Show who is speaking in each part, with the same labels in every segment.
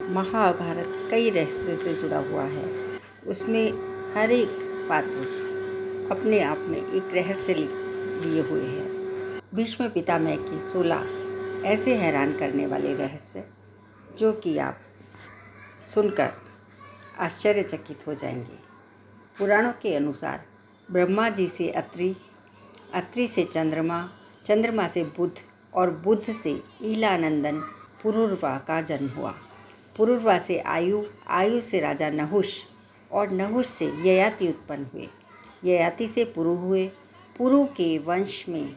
Speaker 1: महाभारत कई रहस्यों से जुड़ा हुआ है। उसमें हर एक पात्र अपने आप में एक रहस्य लिए हुए हैं। भीष्म पितामह के 16 ऐसे हैरान करने वाले रहस्य जो कि आप सुनकर आश्चर्यचकित हो जाएंगे। पुराणों के अनुसार ब्रह्मा जी से अत्रि, अत्रि से चंद्रमा, चंद्रमा से बुध और बुध से ईलानंदन पुरुरवा का जन्म हुआ। पुरुरवा से आयु, आयु से राजा नहुष और नहुष से ययाति उत्पन्न हुए। ययाति से पुरु हुए। पुरु के वंश में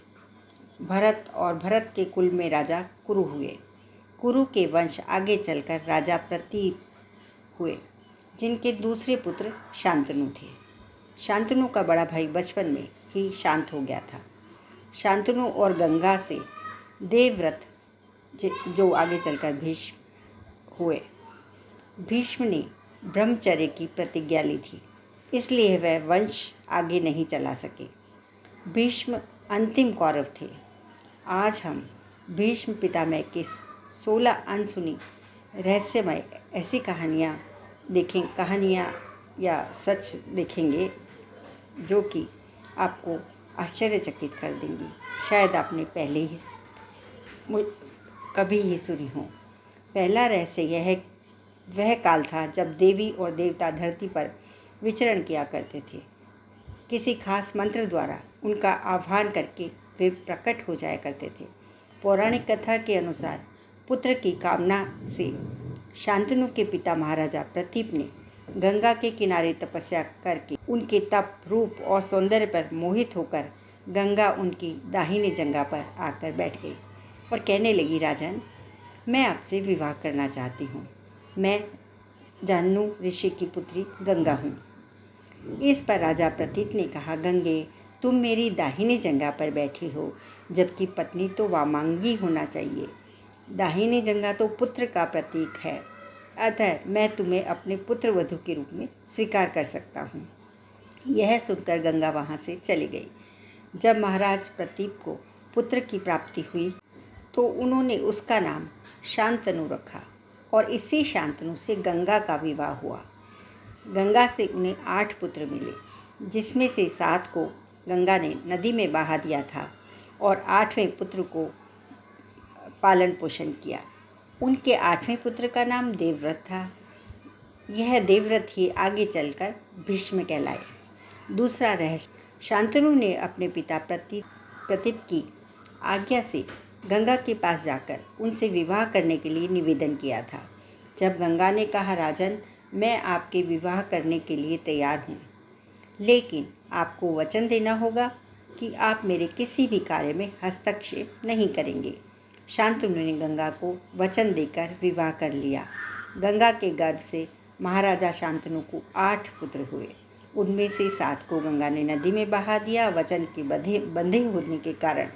Speaker 1: भरत और भरत के कुल में राजा कुरु हुए। कुरु के वंश आगे चलकर राजा प्रतीप हुए, जिनके दूसरे पुत्र शांतनु थे। शांतनु का बड़ा भाई बचपन में ही शांत हो गया था। शांतनु और गंगा से देवव्रत जो आगे चलकर भीष्म हुए। भीष्म ने ब्रह्मचर्य की प्रतिज्ञा ली थी, इसलिए वह वंश आगे नहीं चला सके। भीष्म अंतिम कौरव थे। आज हम भीष्म पितामह के 16 अनसुनी रहस्यमय ऐसी कहानियाँ या सच देखेंगे जो कि आपको आश्चर्यचकित कर देंगी। शायद आपने पहले ही कभी ही सुनी हो। पहला रहस्य यह है, वह काल था जब देवी और देवता धरती पर विचरण किया करते थे। किसी खास मंत्र द्वारा उनका आह्वान करके वे प्रकट हो जाया करते थे। पौराणिक कथा के अनुसार पुत्र की कामना से शांतनु के पिता महाराजा प्रतीप ने गंगा के किनारे तपस्या करके उनके तप, रूप और सौंदर्य पर मोहित होकर गंगा उनकी दाहिनी जंघा पर आकर बैठ गई और कहने लगी, राजन, मैं आपसे विवाह करना चाहती हूँ। मैं जाह्नू ऋषि की पुत्री गंगा हूँ। इस पर राजा प्रतीप ने कहा, गंगे, तुम मेरी दाहिनी जंघा पर बैठी हो, जबकि पत्नी तो वामांगी होना चाहिए। दाहिनी जंघा तो पुत्र का प्रतीक है, अतः मैं तुम्हें अपने पुत्र वधू के रूप में स्वीकार कर सकता हूँ। यह सुनकर गंगा वहाँ से चली गई। जब महाराज प्रतीप को पुत्र की प्राप्ति हुई तो उन्होंने उसका नाम शांतनु रखा और इसी शांतनु से गंगा का विवाह हुआ। गंगा से उन्हें 8 पुत्र मिले, जिसमें से 7 को गंगा ने नदी में बहा दिया था और 8वें पुत्र को पालन पोषण किया। उनके 8वें पुत्र का नाम देवव्रत था। यह देवव्रत ही आगे चलकर भीष्म कहलाए। दूसरा रहस्य, शांतनु ने अपने पिता प्रतीप की आज्ञा से गंगा के पास जाकर उनसे विवाह करने के लिए निवेदन किया था। जब गंगा ने कहा, राजन, मैं आपके विवाह करने के लिए तैयार हूँ, लेकिन आपको वचन देना होगा कि आप मेरे किसी भी कार्य में हस्तक्षेप नहीं करेंगे। शांतनु ने गंगा को वचन देकर विवाह कर लिया। गंगा के गर्भ से महाराजा शांतनु को 8 पुत्र हुए। उनमें से 7 को गंगा ने नदी में बहा दिया। वचन के बंधे होने के कारण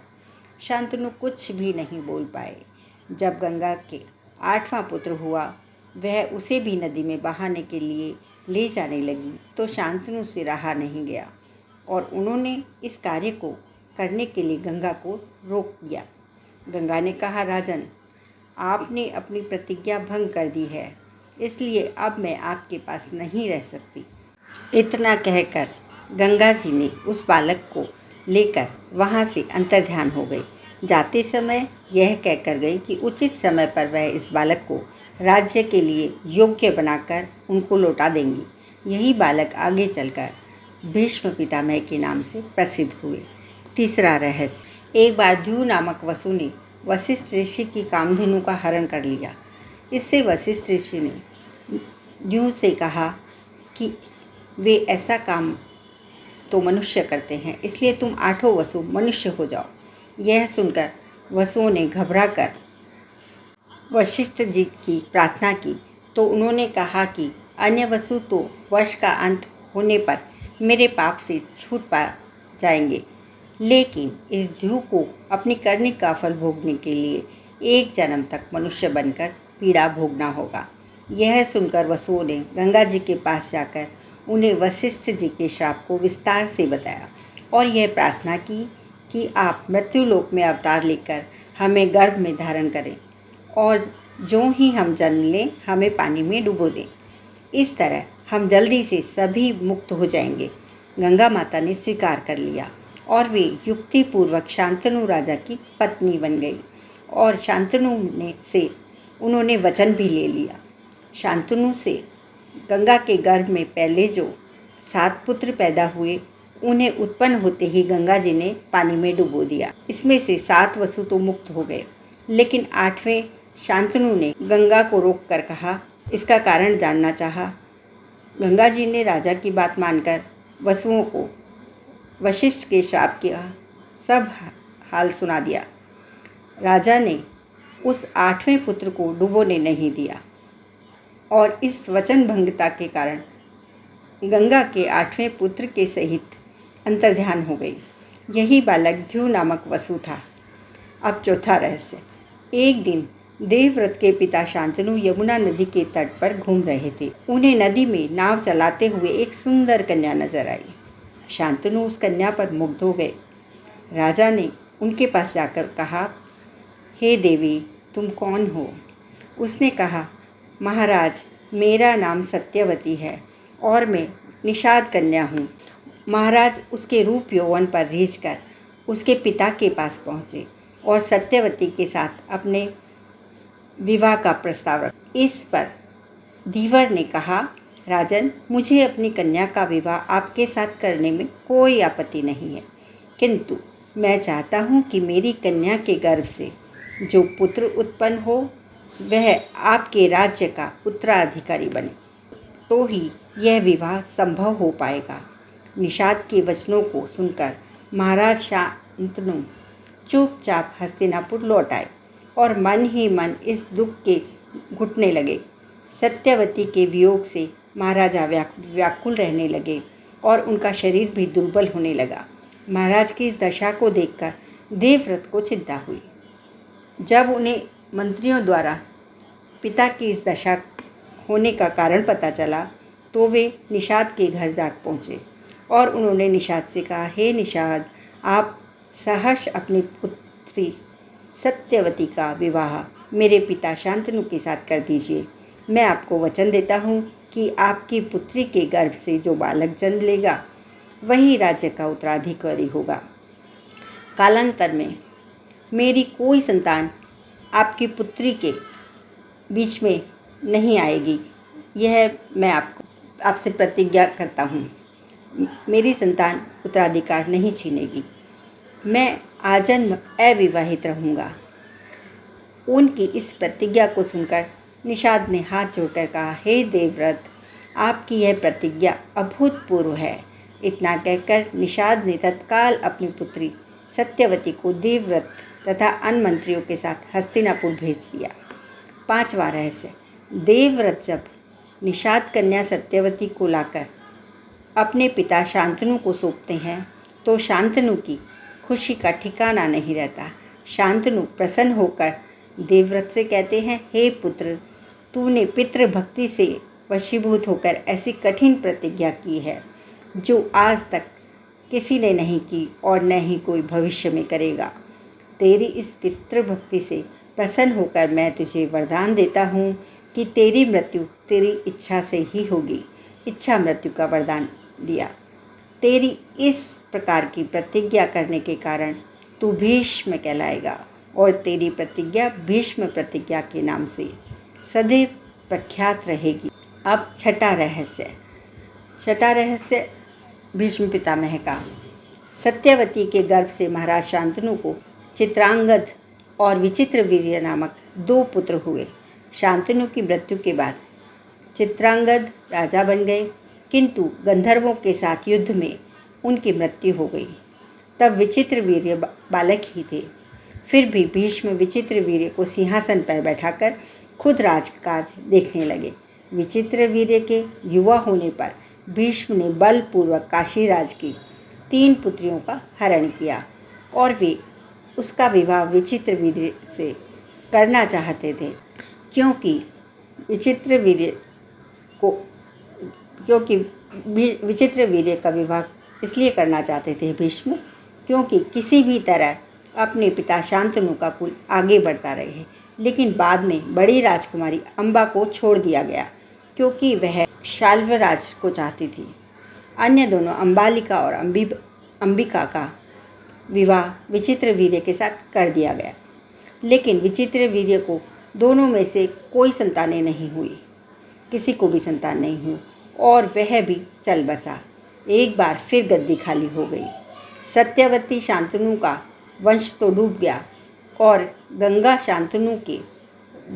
Speaker 1: शांतनु कुछ भी नहीं बोल पाए। जब गंगा के 8वां पुत्र हुआ, वह उसे भी नदी में बहाने के लिए ले जाने लगी तो शांतनु से रहा नहीं गया और उन्होंने इस कार्य को करने के लिए गंगा को रोक दिया। गंगा ने कहा, राजन, आपने अपनी प्रतिज्ञा भंग कर दी है, इसलिए अब मैं आपके पास नहीं रह सकती। इतना कहकर गंगा जी ने उस बालक को लेकर वहाँ से अंतर्ध्यान हो गई। जाते समय यह कहकर गई कि उचित समय पर वह इस बालक को राज्य के लिए योग्य बनाकर उनको लौटा देंगी। यही बालक आगे चलकर भीष्म पितामह के नाम से प्रसिद्ध हुए। तीसरा रहस्य, एक बार ध्रुव नामक वसु ने वशिष्ठ ऋषि की कामधेनु का हरण कर लिया। इससे वशिष्ठ ऋषि ने ध्रुव से कहा कि वे ऐसा काम तो मनुष्य करते हैं, इसलिए तुम 8 वसु मनुष्य हो जाओ। यह सुनकर वसुओं ने घबराकर वशिष्ठ जी की प्रार्थना की तो उन्होंने कहा कि अन्य वसु तो वर्ष का अंत होने पर मेरे पाप से छूट पा जाएंगे, लेकिन इस ध्रुव को अपनी करनी का फल भोगने के लिए 1 जन्म तक मनुष्य बनकर पीड़ा भोगना होगा। यह सुनकर वसुओं ने गंगा जी के पास जाकर उन्हें वशिष्ठ जी के श्राप को विस्तार से बताया और यह प्रार्थना की कि आप मृत्युलोक में अवतार लेकर हमें गर्भ में धारण करें और जो ही हम जन्म लें हमें पानी में डुबो दें। इस तरह हम जल्दी से सभी मुक्त हो जाएंगे। गंगा माता ने स्वीकार कर लिया और वे युक्तिपूर्वक शांतनु राजा की पत्नी बन गई और शांतनु से उन्होंने वचन भी ले लिया। शांतनु से गंगा के गर्भ में पहले जो 7 पुत्र पैदा हुए उन्हें उत्पन्न होते ही गंगा जी ने पानी में डुबो दिया। इसमें से 7 वसु तो मुक्त हो गए, लेकिन 8वें शांतनु ने गंगा को रोककर कहा, इसका कारण जानना चाहा। गंगा जी ने राजा की बात मानकर वसुओं को वशिष्ठ के श्राप का सब हाल सुना दिया। राजा ने उस 8वें पुत्र को डुबोने नहीं दिया और इस वचन भंगता के कारण गंगा के 8वें पुत्र के सहित अंतर्ध्यान हो गई। यही बालक ध्रुव नामक वसु था। अब चौथा रहस्य। एक दिन देवव्रत के पिता शांतनु यमुना नदी के तट पर घूम रहे थे। उन्हें नदी में नाव चलाते हुए एक सुंदर कन्या नजर आई। शांतनु उस कन्या पर मुग्ध हो गए। राजा ने उनके पास जाकर कहा, हे देवी, तुम कौन हो? उसने कहा, महाराज, मेरा नाम सत्यवती है और मैं निषाद कन्या हूँ। महाराज उसके रूप यौवन पर रीझकर उसके पिता के पास पहुँचे और सत्यवती के साथ अपने विवाह का प्रस्ताव रखा। इस पर धीवर ने कहा, राजन, मुझे अपनी कन्या का विवाह आपके साथ करने में कोई आपत्ति नहीं है, किंतु मैं चाहता हूँ कि मेरी कन्या के गर्भ से जो पुत्र उत्पन्न हो वह आपके राज्य का उत्तराधिकारी बने, तो ही यह विवाह संभव हो पाएगा। निषाद के वचनों को सुनकर महाराज शांतनु चुपचाप हस्तिनापुर लौट आए और मन ही मन इस दुख के घुटने लगे। सत्यवती के वियोग से महाराजा व्याकुल रहने लगे और उनका शरीर भी दुर्बल होने लगा। महाराज की इस दशा को देखकर देवव्रत को चिंता हुई। जब उन्हें मंत्रियों द्वारा पिता की इस दशा होने का कारण पता चला तो वे निषाद के घर जा पहुँचे और उन्होंने निषाद से कहा, हे निषाद, आप सहर्ष अपनी पुत्री सत्यवती का विवाह मेरे पिता शांतनु के साथ कर दीजिए। मैं आपको वचन देता हूँ कि आपकी पुत्री के गर्भ से जो बालक जन्म लेगा वही राज्य का उत्तराधिकारी होगा। कालांतर में मेरी कोई संतान आपकी पुत्री के बीच में नहीं आएगी, यह मैं आपसे प्रतिज्ञा करता हूँ। मेरी संतान उत्तराधिकार नहीं छीनेगी। मैं आजन्म अविवाहित रहूँगा। उनकी इस प्रतिज्ञा को सुनकर निषाद ने हाथ जोड़कर कहा, हे देवव्रत, आपकी यह प्रतिज्ञा अभूतपूर्व है। इतना कहकर निषाद ने तत्काल अपनी पुत्री सत्यवती को देवव्रत तथा अन्य मंत्रियों के साथ हस्तिनापुर भेज दिया। 5वां रहस्य। देवव्रत जब निषाद कन्या सत्यवती को लाकर अपने पिता शांतनु को सौंपते हैं तो शांतनु की खुशी का ठिकाना नहीं रहता। शांतनु प्रसन्न होकर देवव्रत से कहते हैं, हे पुत्र, तूने पितृभक्ति से वशीभूत होकर ऐसी कठिन प्रतिज्ञा की है जो आज तक किसी ने नहीं की और न ही कोई भविष्य में करेगा। तेरी इस पितृभक्ति से प्रसन्न होकर मैं तुझे वरदान देता हूँ कि तेरी मृत्यु तेरी इच्छा से ही होगी। इच्छा मृत्यु का वरदान दिया। तेरी इस प्रकार की प्रतिज्ञा करने के कारण तू भीष्म कहलाएगा और तेरी प्रतिज्ञा भीष्म प्रतिज्ञा के नाम से सदैव प्रख्यात रहेगी। अब छठा रहस्य भीष्म पितामह का। सत्यवती के गर्भ से महाराज शांतनु को चित्रांगद और विचित्रवीर्य नामक 2 पुत्र हुए। शांतनु की मृत्यु के बाद चित्रांगद राजा बन गए, किंतु गंधर्वों के साथ युद्ध में उनकी मृत्यु हो गई। तब विचित्रवीर्य बालक ही थे। फिर भी भीष्म विचित्रवीर्य को सिंहासन पर बैठाकर खुद राजकाज देखने लगे। विचित्रवीर्य के युवा होने पर भीष्म ने बलपूर्वक काशीराज की 3 पुत्रियों का हरण किया और वे उसका विवाह विचित्रवीर्य से करना चाहते थे, क्योंकि विचित्रवीर्य का विवाह इसलिए करना चाहते थे भीष्म, क्योंकि किसी भी तरह अपने पिता शांतनु का कुल आगे बढ़ता रहे। लेकिन बाद में बड़ी राजकुमारी अम्बा को छोड़ दिया गया क्योंकि वह शाल्वराज को चाहती थी। अन्य दोनों अम्बालिका और अंबिका का विवाह विचित्रवीर्य के साथ कर दिया गया, लेकिन विचित्रवीर्य को दोनों में से कोई संतानें नहीं हुई, किसी को भी संतान नहीं हुई और वह भी चल बसा। एक बार फिर गद्दी खाली हो गई। सत्यवती शांतनु का वंश तो डूब गया और गंगा शांतनु के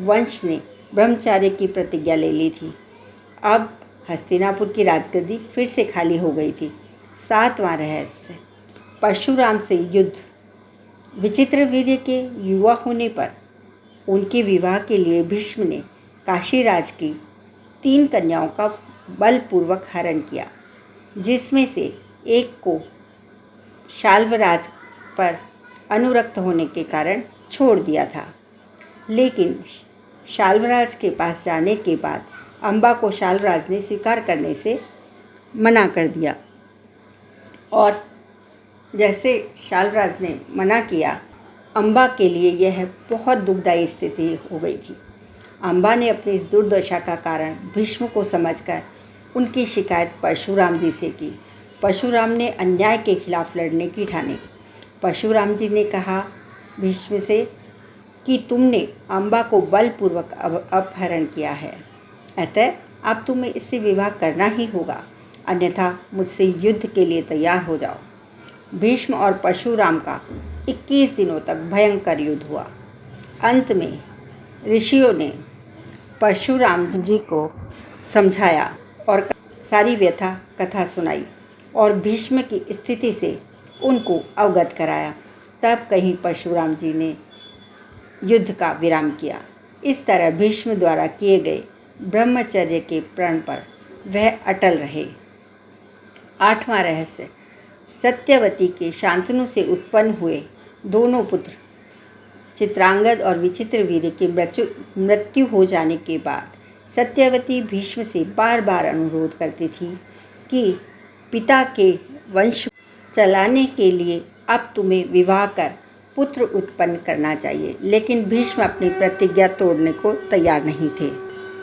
Speaker 1: वंश ने ब्रह्मचार्य की प्रतिज्ञा ले ली थी। अब हस्तिनापुर की राजगद्दी फिर से खाली हो गई थी। 7वां रहस्य, परशुराम से युद्ध। विचित्रवीर्य के युवा होने पर उनके विवाह के लिए भीष्म ने काशीराज की 3 कन्याओं का बलपूर्वक हरण किया, जिसमें से एक को शाल्वराज पर अनुरक्त होने के कारण छोड़ दिया था। लेकिन शाल्वराज के पास जाने के बाद अम्बा को शाल्वराज ने स्वीकार करने से मना कर दिया और जैसे शाल्वराज ने मना किया, अम्बा के लिए यह बहुत दुखदायी स्थिति हो गई थी। अम्बा ने अपनी इस दुर्दशा का कारण भीष्म को समझकर उनकी शिकायत परशुराम जी से की। परशुराम ने अन्याय के खिलाफ लड़ने की ठानी। परशुराम जी ने कहा भीष्म से कि तुमने अम्बा को बलपूर्वक अपहरण किया है, अतः अब तुम्हें इससे विवाह करना ही होगा, अन्यथा मुझसे युद्ध के लिए तैयार हो जाओ। भीष्म और परशुराम का 21 दिनों तक भयंकर युद्ध हुआ। अंत में ऋषियों ने परशुराम जी को समझाया और सारी व्यथा कथा सुनाई और भीष्म की स्थिति से उनको अवगत कराया। तब कहीं परशुराम जी ने युद्ध का विराम किया। इस तरह भीष्म द्वारा किए गए ब्रह्मचर्य के प्रण पर वह अटल रहे। 8वां रहस्य, सत्यवती के शांतनु से उत्पन्न हुए दोनों पुत्र चित्रांगद और विचित्रवीर्य की मृत्यु हो जाने के बाद सत्यवती भीष्म से बार बार अनुरोध करती थी कि पिता के वंश चलाने के लिए अब तुम्हें विवाह कर पुत्र उत्पन्न करना चाहिए, लेकिन भीष्म अपनी प्रतिज्ञा तोड़ने को तैयार नहीं थे।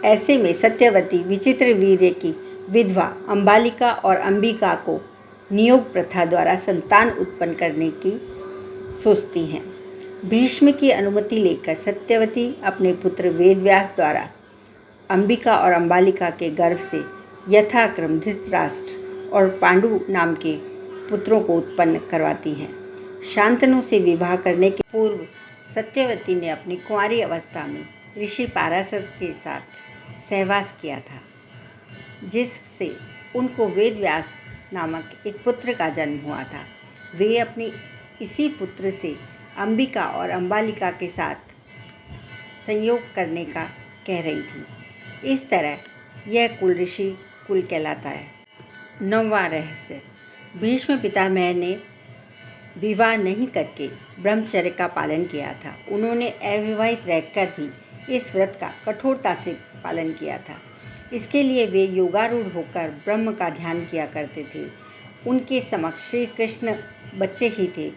Speaker 1: ऐसे में सत्यवती विचित्रवीर्य की विधवा अंबालिका और अंबिका को नियोग प्रथा द्वारा संतान उत्पन्न करने की सोचती हैं। भीष्म की अनुमति लेकर सत्यवती अपने पुत्र वेदव्यास द्वारा अंबिका और अंबालिका के गर्भ से यथाक्रम धृतराष्ट्र और पांडु नाम के पुत्रों को उत्पन्न करवाती हैं। शांतनु से विवाह करने के पूर्व सत्यवती ने अपनी कुंवारी अवस्था में ऋषि पाराशर के साथ सहवास किया था, जिससे उनको वेदव्यास नामक एक पुत्र का जन्म हुआ था। वे अपनी इसी पुत्र से अंबिका और अंबालिका के साथ संयोग करने का कह रही थी। इस तरह यह कुल ऋषि कुल कहलाता है। 9वां रहस्य, भीष्म पितामह ने विवाह नहीं करके ब्रह्मचर्य का पालन किया था। उन्होंने अविवाहित रहकर भी इस व्रत का कठोरता से पालन किया था। इसके लिए वे योगारूढ़ होकर ब्रह्म का ध्यान किया करते थे। उनके समक्ष श्री कृष्ण बच्चे ही थे,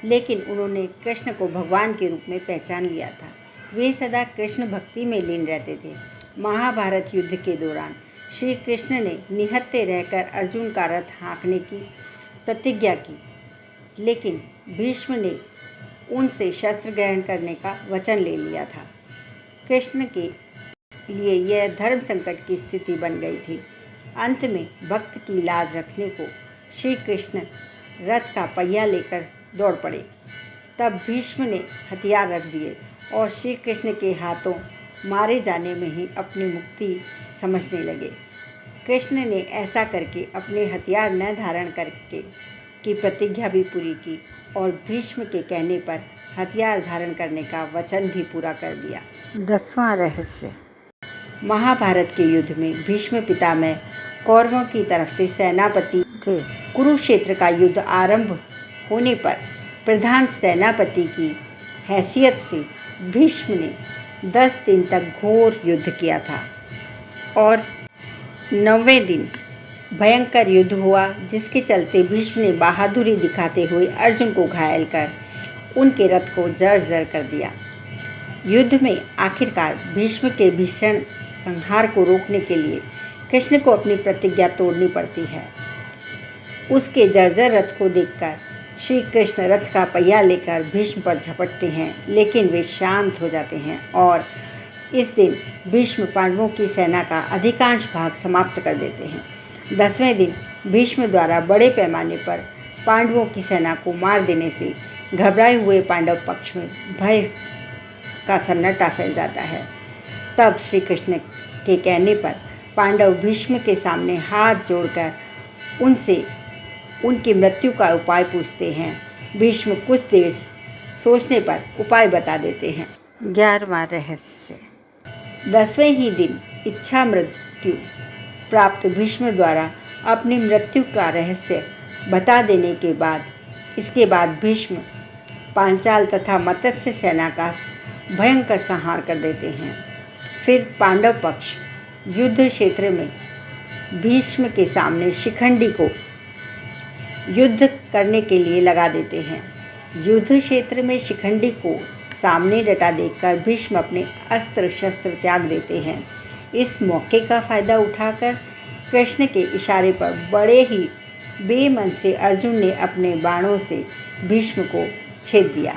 Speaker 1: लेकिन उन्होंने कृष्ण को भगवान के रूप में पहचान लिया था। वे सदा कृष्ण भक्ति में लीन रहते थे। महाभारत युद्ध के दौरान श्री कृष्ण ने निहत्थे रहकर अर्जुन का रथ हाँकने की प्रतिज्ञा की, लेकिन भीष्म ने उनसे शस्त्र ग्रहण करने का वचन ले लिया था। कृष्ण के लिए यह धर्म संकट की स्थिति बन गई थी। अंत में भक्त की लाज रखने को श्री कृष्ण रथ का पहिया लेकर दौड़ पड़े। तब भीष्म ने हथियार रख दिए और श्री कृष्ण के हाथों मारे जाने में ही अपनी मुक्ति समझने लगे। कृष्ण ने ऐसा करके अपने हथियार न धारण करके की प्रतिज्ञा भी पूरी की और भीष्म के कहने पर हथियार धारण करने का वचन भी पूरा कर दिया। 10वां रहस्य, महाभारत के युद्ध में भीष्म पितामह कौरवों की तरफ से सेनापति थे। कुरुक्षेत्र का युद्ध आरंभ होने पर प्रधान सेनापति की हैसियत से भीष्म ने 10 दिन तक घोर युद्ध किया था और 9वें दिन भयंकर युद्ध हुआ, जिसके चलते भीष्म ने बहादुरी दिखाते हुए अर्जुन को घायल कर उनके रथ को जर्जर कर दिया। युद्ध में आखिरकार भीष्म के भीषण संहार को रोकने के लिए कृष्ण को अपनी प्रतिज्ञा तोड़नी पड़ती है। उसके जर्जर रथ को देखकर श्री कृष्ण रथ का पहिया लेकर भीष्म पर झपटते हैं, लेकिन वे शांत हो जाते हैं और इस दिन भीष्म पांडवों की सेना का अधिकांश भाग समाप्त कर देते हैं। 10वें दिन भीष्म द्वारा बड़े पैमाने पर पांडवों की सेना को मार देने से घबराए हुए पांडव पक्ष में भय का सन्नाटा फैल जाता है। तब श्री कृष्ण के कहने पर पांडव भीष्म के सामने हाथ जोड़कर उनसे उनकी मृत्यु का उपाय पूछते हैं। भीष्म कुछ देर सोचने पर उपाय बता देते हैं। 11वां रहस्य। 10वें ही दिन इच्छा मृत्यु प्राप्त भीष्म द्वारा अपनी मृत्यु का रहस्य बता देने के बाद इसके बाद भीष्म पांचाल तथा मत्स्य सेना का भयंकर संहार कर देते हैं। फिर पांडव पक्ष युद्ध क्षेत्र में भीष्म के सामने शिखंडी को युद्ध करने के लिए लगा देते हैं। युद्ध क्षेत्र में शिखंडी को सामने डटा देखकर भीष्म अपने अस्त्र शस्त्र त्याग देते हैं। इस मौके का फ़ायदा उठाकर कृष्ण के इशारे पर बड़े ही बेमन से अर्जुन ने अपने बाणों से भीष्म को छेद दिया।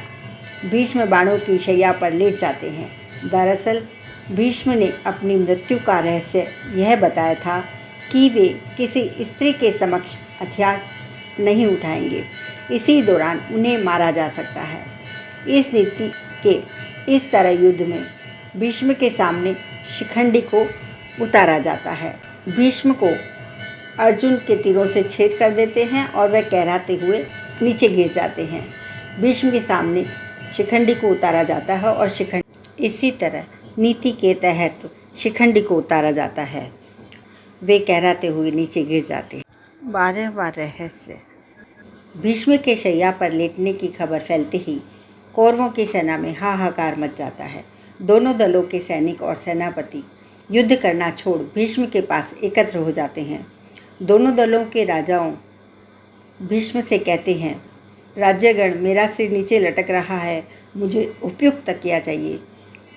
Speaker 1: भीष्म बाणों की शैया पर लेट जाते हैं। दरअसल भीष्म ने अपनी मृत्यु का रहस्य यह बताया था कि वे किसी स्त्री के समक्ष हथियार नहीं उठाएंगे। इसी दौरान उन्हें मारा जा सकता है। इस नीति के इस तरह युद्ध में भीष्म के सामने शिखंडी को उतारा जाता है। भीष्म को अर्जुन के तीरों से छेद कर देते हैं और वह कहराते हुए नीचे गिर जाते हैं। भीष्म के सामने शिखंडी को उतारा जाता है और शिखंडी इसी तरह नीति के तहत शिखंडी को उतारा जाता है। वे कहराते हुए नीचे गिर जाते हैं। 12वां रहस्य। भीष्म के शैया पर लेटने की खबर फैलते ही कौरवों की सेना में हाहाकार मच जाता है। दोनों दलों के सैनिक और सेनापति युद्ध करना छोड़ भीष्म के पास एकत्र हो जाते हैं। दोनों दलों के राजाओं भीष्म से कहते हैं, राज्यगण, मेरा सिर नीचे लटक रहा है, मुझे उपयुक्त तकिया चाहिए।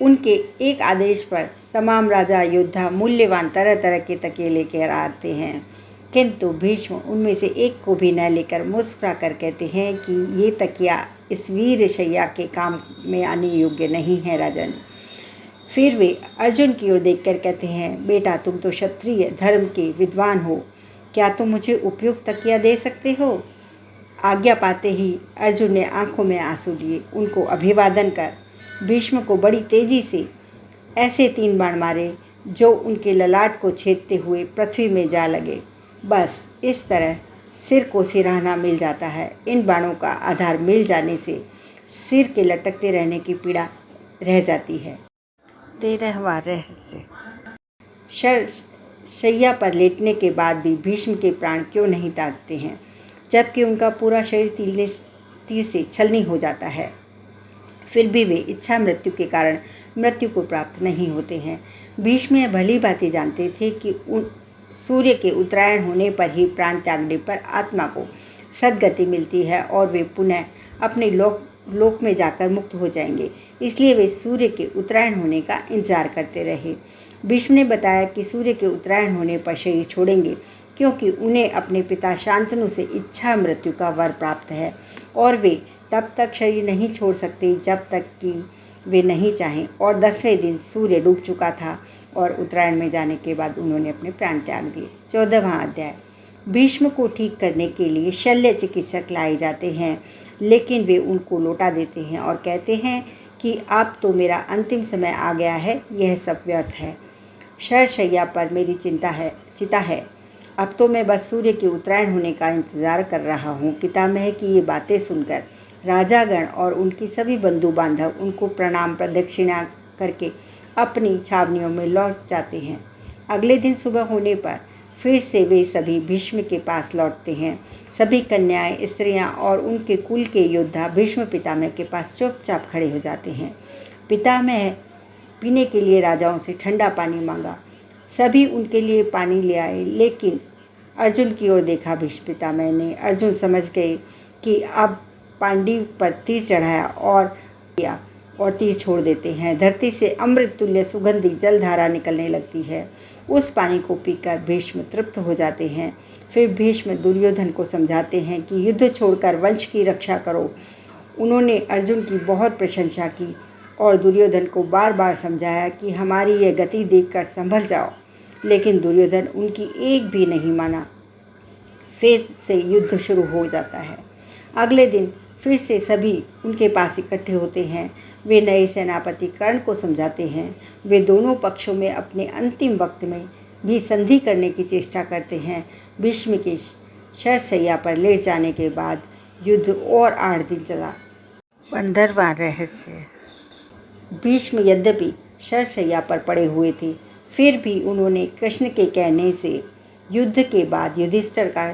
Speaker 1: उनके एक आदेश पर तमाम राजा योद्धा मूल्यवान तरह तरह के तकिए लेकर आते हैं, किंतु भीष्म उनमें से एक को भी न लेकर मुस्कुरा कर कहते हैं कि ये तकिया इस वीर शैया के काम में आने योग्य नहीं है राजन। फिर वे अर्जुन की ओर देखकर कहते हैं, बेटा, तुम तो क्षत्रिय धर्म के विद्वान हो, क्या तुम मुझे उपयुक्त तकिया दे सकते हो? आज्ञा पाते ही अर्जुन ने आंखों में आंसू लिए, उनको अभिवादन कर भीष्म को बड़ी तेजी से ऐसे 3 बाण मारे जो उनके ललाट को छेदते हुए पृथ्वी में जा लगे। बस इस तरह सिर को सिरहाना मिल जाता है। इन बाणों का आधार मिल जाने से सिर के लटकते रहने की पीड़ा रह जाती है। 13वां रहस्य। शैया पर लेटने के बाद भी भीष्म के प्राण क्यों नहीं त्यागते हैं, जबकि उनका पूरा शरीर तीर से छलनी हो जाता है। फिर भी वे इच्छा मृत्यु के कारण मृत्यु को प्राप्त नहीं होते हैं। भीष्म यह भली भांति जानते थे कि सूर्य के उत्तरायण होने पर ही प्राण त्यागने पर आत्मा को सद्गति मिलती है और वे पुनः अपने लोक में जाकर मुक्त हो जाएंगे। इसलिए वे सूर्य के उत्तरायण होने का इंतजार करते रहे। भीष्म ने बताया कि सूर्य के उत्तरायण होने पर शरीर छोड़ेंगे, क्योंकि उन्हें अपने पिता शांतनु से इच्छा मृत्यु का वर प्राप्त है और वे तब तक शरीर नहीं छोड़ सकते जब तक कि वे नहीं चाहें। और 10वें दिन सूर्य डूब चुका था और उत्तरायण में जाने के बाद उन्होंने अपने प्राण त्याग दिए। 14वां अध्याय। भीष्म को ठीक करने के लिए शल्य चिकित्सक लाए जाते हैं, लेकिन वे उनको लौटा देते हैं और कहते हैं कि अब तो मेरा अंतिम समय आ गया है, यह सब व्यर्थ है। शरशैया पर मेरी चिता है। अब तो मैं बस सूर्य के उत्तरायण होने का इंतजार कर रहा हूँ। पितामह की ये बातें सुनकर राजागण और उनकी सभी बंधु बांधव उनको प्रणाम प्रदक्षिणा करके अपनी छावनियों में लौट जाते हैं। अगले दिन सुबह होने पर फिर से वे सभी भीष्म के पास लौटते हैं। सभी कन्याएं, स्त्रियां और उनके कुल के योद्धा भीष्म पितामह के पास चुपचाप खड़े हो जाते हैं। पितामह पीने के लिए राजाओं से ठंडा पानी मांगा। सभी उनके लिए पानी ले आए, लेकिन अर्जुन की ओर देखा भीष्म पितामह ने। अर्जुन समझ गए कि अब पांडव पर तीर चढ़ाया और किया और तीर छोड़ देते हैं। धरती से अमृत तुल्य सुगंधी जलधारा निकलने लगती है। उस पानी को पीकर भीष्म तृप्त हो जाते हैं। फिर भीष्म दुर्योधन को समझाते हैं कि युद्ध छोड़कर वंश की रक्षा करो। उन्होंने अर्जुन की बहुत प्रशंसा की और दुर्योधन को बार बार समझाया कि हमारी यह गति देखकर संभल जाओ, लेकिन दुर्योधन उनकी एक भी नहीं माना। फिर से युद्ध शुरू हो जाता है। अगले दिन फिर से सभी उनके पास इकट्ठे होते हैं। वे नए सेनापति कर्ण को समझाते हैं। वे दोनों पक्षों में अपने अंतिम वक्त में भी संधि करने की चेष्टा करते हैं। भीष्म के शरशैया पर लेट जाने के बाद युद्ध और 8 दिन चला। 15वां रहस्य। भीष्म यद्यपि शरशैया पर पड़े हुए थे, फिर भी उन्होंने कृष्ण के कहने से युद्ध के बाद युधिष्ठिर का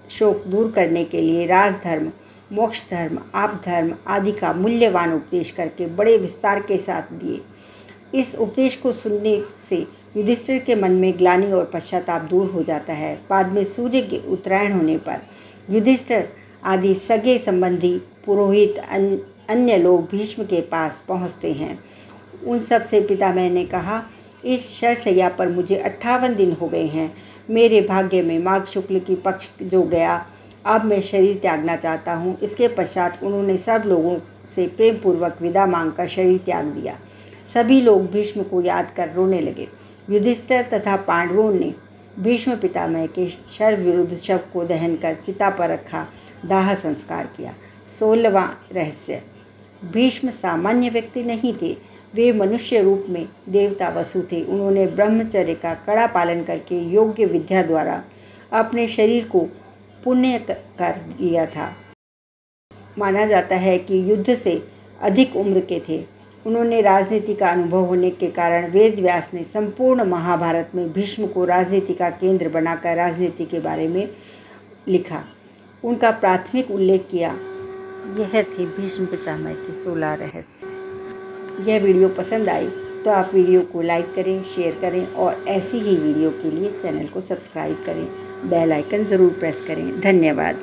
Speaker 1: शोक दूर करने के लिए राजधर्म, मोक्ष धर्म, आप धर्म आदि का मूल्यवान उपदेश करके बड़े विस्तार के साथ दिए। इस उपदेश को सुनने से युधिष्ठिर के मन में ग्लानि और पश्चाताप दूर हो जाता है। बाद में सूर्य के उत्तरायण होने पर युधिष्ठिर आदि सगे संबंधी, पुरोहित, अन्य लोग भीष्म के पास पहुंचते हैं। उन सब से पितामह ने कहा, इस शरशैया पर मुझे 58 दिन हो गए हैं। मेरे भाग्य में माघ शुक्ल की पक्ष जो गया, अब मैं शरीर त्यागना चाहता हूँ। इसके पश्चात उन्होंने सब लोगों से प्रेम पूर्वक विदा मांगकर शरीर त्याग दिया। सभी लोग भीष्म को याद कर रोने लगे। युधिष्ठिर तथा पांडवों ने भीष्म पितामह के शर विरुद्ध शव को दहन कर चिता पर रखा, दाह संस्कार किया। 16वां रहस्य। भीष्म सामान्य व्यक्ति नहीं थे, वे मनुष्य रूप में देवता वसु थे। उन्होंने ब्रह्मचर्य का कड़ा पालन करके योग्य विद्या द्वारा अपने शरीर को पुण्य कर लिया था। माना जाता है कि युद्ध से अधिक उम्र के थे। उन्होंने राजनीति का अनुभव होने के कारण वेद व्यास ने संपूर्ण महाभारत में भीष्म को राजनीति का केंद्र बनाकर राजनीति के बारे में लिखा, उनका प्राथमिक उल्लेख किया। यह थी भीष्म पितामह के 16 रहस्य। यह वीडियो पसंद आई तो आप वीडियो को लाइक करें, शेयर करें और ऐसी ही वीडियो के लिए चैनल को सब्सक्राइब करें। बेल आइकन ज़रूर प्रेस करें। धन्यवाद।